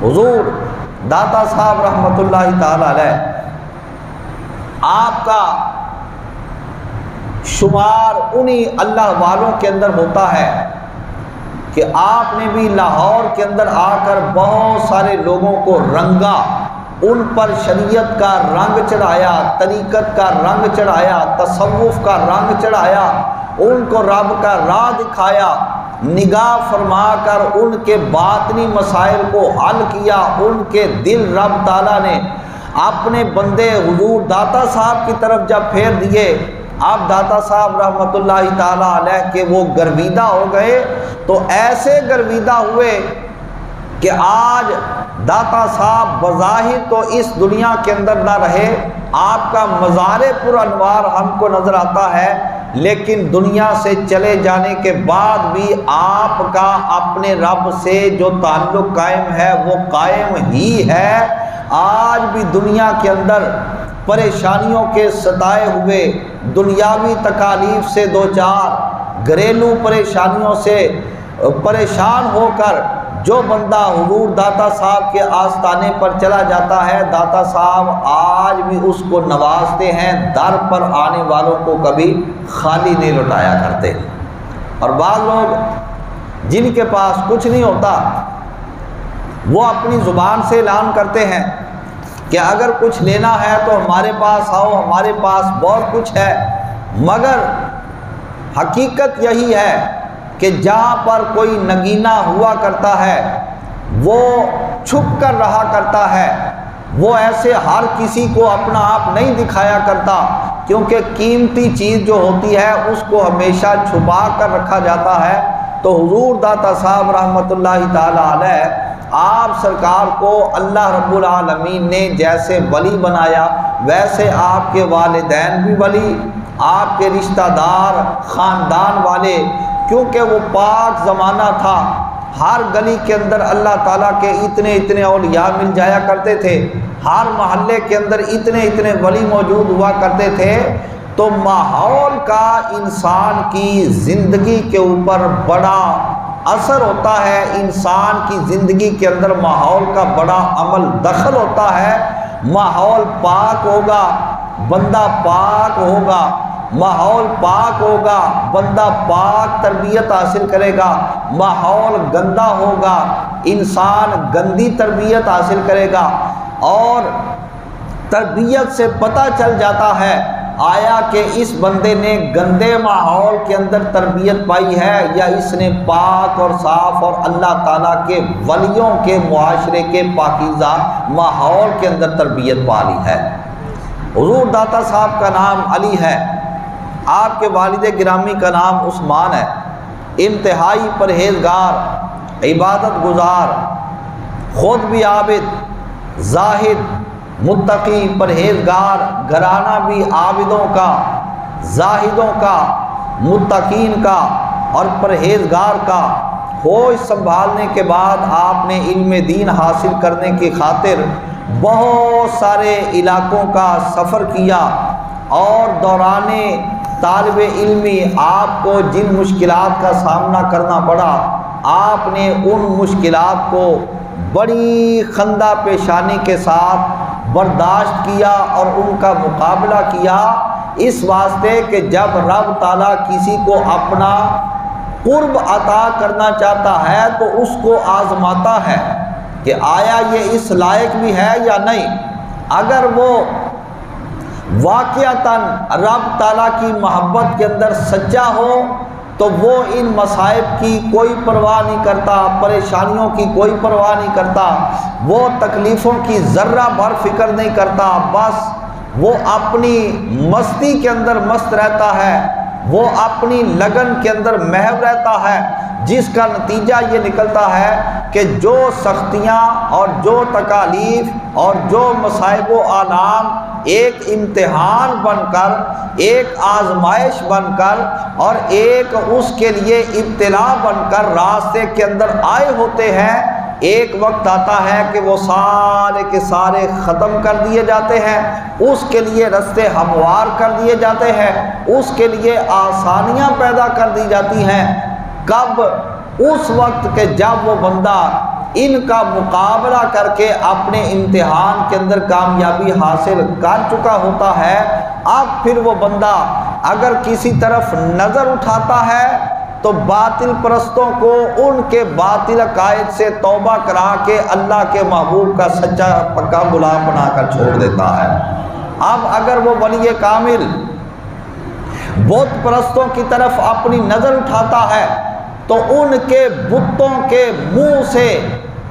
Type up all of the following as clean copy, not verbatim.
حضور داتا صاحب رحمۃ اللہ تعالی علیہ، آپ کا شمار انہی اللہ والوں کے اندر ہوتا ہے کہ آپ نے بھی لاہور کے اندر آ کر بہت سارے لوگوں کو رنگا، ان پر شریعت کا رنگ چڑھایا، طریقت کا رنگ چڑھایا، تصوف کا رنگ چڑھایا، ان کو رب کا راہ دکھایا، نگاہ فرما کر ان کے باطنی مسائل کو حل کیا، ان کے دل رب تعالیٰ نے اپنے بندے حضور داتا صاحب کی طرف جب پھیر دیے، آپ داتا صاحب رحمۃ اللہ تعالیٰ علیہ کے وہ گرویدہ ہو گئے، تو ایسے گرویدہ ہوئے کہ آج داتا صاحب بظاہر تو اس دنیا کے اندر نہ رہے، آپ کا مزار پر انوار ہم کو نظر آتا ہے، لیکن دنیا سے چلے جانے کے بعد بھی آپ کا اپنے رب سے جو تعلق قائم ہے وہ قائم ہی ہے۔ آج بھی دنیا کے اندر پریشانیوں کے ستائے ہوئے، دنیاوی تکالیف سے دوچار، گھریلو پریشانیوں سے پریشان ہو کر جو بندہ حضور داتا صاحب کے آستانے پر چلا جاتا ہے، داتا صاحب آج بھی اس کو نوازتے ہیں، در پر آنے والوں کو کبھی خالی نہیں لوٹایا کرتے۔ اور بعض لوگ جن کے پاس کچھ نہیں ہوتا وہ اپنی زبان سے اعلان کرتے ہیں کہ اگر کچھ لینا ہے تو ہمارے پاس آؤ، ہمارے پاس بہت کچھ ہے، مگر حقیقت یہی ہے کہ جہاں پر کوئی نگینا ہوا کرتا ہے وہ چھپ کر رہا کرتا ہے، وہ ایسے ہر کسی کو اپنا آپ نہیں دکھایا کرتا، کیونکہ قیمتی چیز جو ہوتی ہے اس کو ہمیشہ چھپا کر رکھا جاتا ہے۔ تو حضور داتا صاحب رحمۃ اللہ تعالی علیہ، آپ سرکار کو اللہ رب العالمین نے جیسے ولی بنایا، ویسے آپ کے والدین بھی ولی، آپ کے رشتہ دار خاندان والے، کیونکہ وہ پاک زمانہ تھا، ہر گلی کے اندر اللہ تعالیٰ کے اتنے اتنے اولیاء مل جایا کرتے تھے، ہر محلے کے اندر اتنے اتنے ولی موجود ہوا کرتے تھے، تو ماحول کا انسان کی زندگی کے اوپر بڑا اثر ہوتا ہے، انسان کی زندگی کے اندر ماحول کا بڑا عمل دخل ہوتا ہے۔ ماحول پاک ہوگا بندہ پاک ہوگا، ماحول پاک ہوگا بندہ پاک تربیت حاصل کرے گا، ماحول گندا ہوگا انسان گندی تربیت حاصل کرے گا۔ اور تربیت سے پتہ چل جاتا ہے آیا کہ اس بندے نے گندے ماحول کے اندر تربیت پائی ہے یا اس نے پاک اور صاف اور اللہ تعالیٰ کے ولیوں کے معاشرے کے پاکیزہ ماحول کے اندر تربیت پا لی ہے۔ حضور داتا صاحب کا نام علی ہے، آپ کے والد گرامی کا نام عثمان ہے، انتہائی پرہیزگار، عبادت گزار، خود بھی عابد، زاہد، متقی، پرہیزگار، گھرانہ بھی عابدوں کا، زاہدوں کا، متقین کا اور پرہیزگار کا۔ ہوش سنبھالنے کے بعد آپ نے علم دین حاصل کرنے کی خاطر بہت سارے علاقوں کا سفر کیا، اور دوران طالب علمی آپ کو جن مشکلات کا سامنا کرنا پڑا، آپ نے ان مشکلات کو بڑی خندہ پیشانی کے ساتھ برداشت کیا اور ان کا مقابلہ کیا، اس واسطے کہ جب رب تعالیٰ کسی کو اپنا قرب عطا کرنا چاہتا ہے تو اس کو آزماتا ہے کہ آیا یہ اس لائق بھی ہے یا نہیں۔ اگر وہ واقعتاً رب تعالیٰ کی محبت کے اندر سچا ہو تو وہ ان مصائب کی کوئی پرواہ نہیں کرتا، پریشانیوں کی کوئی پرواہ نہیں کرتا، وہ تکلیفوں کی ذرہ بھر فکر نہیں کرتا، بس وہ اپنی مستی کے اندر مست رہتا ہے، وہ اپنی لگن کے اندر محو رہتا ہے، جس کا نتیجہ یہ نکلتا ہے کہ جو سختیاں اور جو تکالیف اور جو مصائب و آلام ایک امتحان بن کر، ایک آزمائش بن کر اور ایک اس کے لیے ابتلا بن کر راستے کے اندر آئے ہوتے ہیں، ایک وقت آتا ہے کہ وہ سارے کے سارے ختم کر دیے جاتے ہیں، اس کے لیے راستے ہموار کر دیے جاتے ہیں، اس کے لیے آسانیاں پیدا کر دی جاتی ہیں۔ کب؟ اس وقت کہ جب وہ بندہ ان کا مقابلہ کر کے اپنے امتحان کے اندر کامیابی حاصل کر چکا ہوتا ہے، اب پھر وہ بندہ اگر کسی طرف نظر اٹھاتا ہے تو باطل پرستوں کو ان کے باطل عقائد سے توبہ کرا کے اللہ کے محبوب کا سچا پکا غلام بنا کر چھوڑ دیتا ہے۔ اب اگر وہ ولی کامل بت پرستوں کی طرف اپنی نظر اٹھاتا ہے تو ان کے بتوں کے منہ سے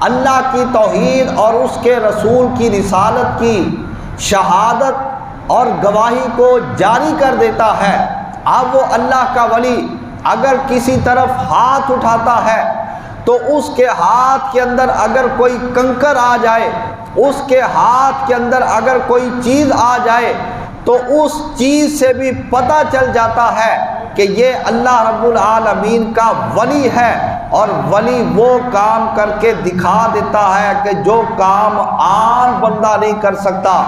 اللہ کی توحید اور اس کے رسول کی رسالت کی شہادت اور گواہی کو جاری کر دیتا ہے۔ اب وہ اللہ کا ولی اگر کسی طرف ہاتھ اٹھاتا ہے تو اس کے ہاتھ کے اندر اگر کوئی کنکر آ جائے، اس کے ہاتھ کے اندر اگر کوئی چیز آ جائے تو اس چیز سے بھی پتہ چل جاتا ہے کہ یہ اللہ رب العالمین کا ولی ہے، اور ولی وہ کام کر کے دکھا دیتا ہے کہ جو کام عام بندہ نہیں کر سکتا۔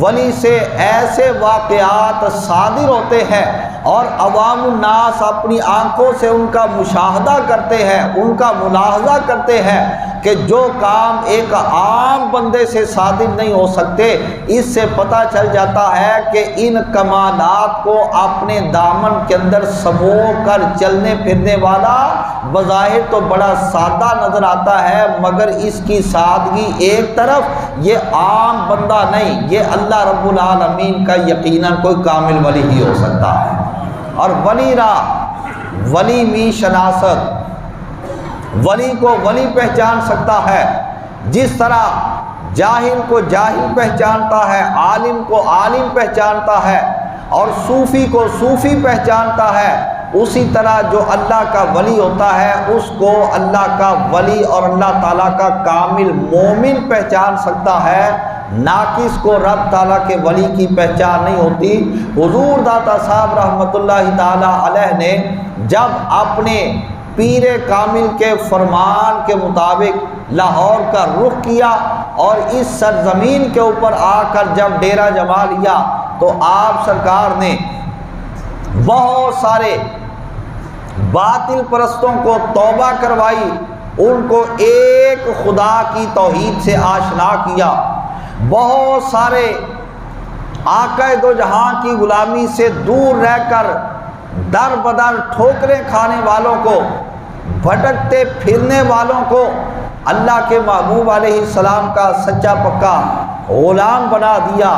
ولی سے ایسے واقعات صادر ہوتے ہیں اور عوام الناس اپنی آنکھوں سے ان کا مشاہدہ کرتے ہیں، ان کا ملاحظہ کرتے ہیں کہ جو کام ایک عام بندے سے صادر نہیں ہو سکتے۔ اس سے پتہ چل جاتا ہے کہ ان کمالات کو اپنے دامن کے اندر سمو کر چلنے پھرنے والا بظاہر تو بڑا سادہ نظر آتا ہے، مگر اس کی سادگی ایک طرف، یہ عام بندہ نہیں، یہ اللہ رب العالمین کا یقیناً کوئی کامل ولی ہی ہو سکتا ہے۔ اور ولی را ولی می شناست، ولی کو ولی پہچان سکتا ہے جس طرح جاہل کو جاہل پہچانتا ہے، عالم کو عالم پہچانتا ہے اور صوفی کو صوفی پہچانتا ہے، اسی طرح جو اللہ کا ولی ہوتا ہے اس کو اللہ کا ولی اور اللہ تعالیٰ کا کامل مومن پہچان سکتا ہے۔ ناقص کو رب تعالیٰ کے ولی کی پہچان نہیں ہوتی۔ حضور داتا صاحب رحمۃ اللہ تعالیٰ علیہ نے جب اپنے پیر کامل کے فرمان کے مطابق لاہور کا رخ کیا اور اس سرزمین کے اوپر آ کر جب ڈیرہ جما لیا تو آپ سرکار نے بہت سارے باطل پرستوں کو توبہ کروائی، ان کو ایک خدا کی توحید سے آشنا کیا، بہت سارے آقا دو جہاں کی غلامی سے دور رہ کر در بدر ٹھوکریں کھانے والوں کو، بھٹکتے پھرنے والوں کو اللہ کے محبوب علیہ السلام کا سچا پکا غلام بنا دیا۔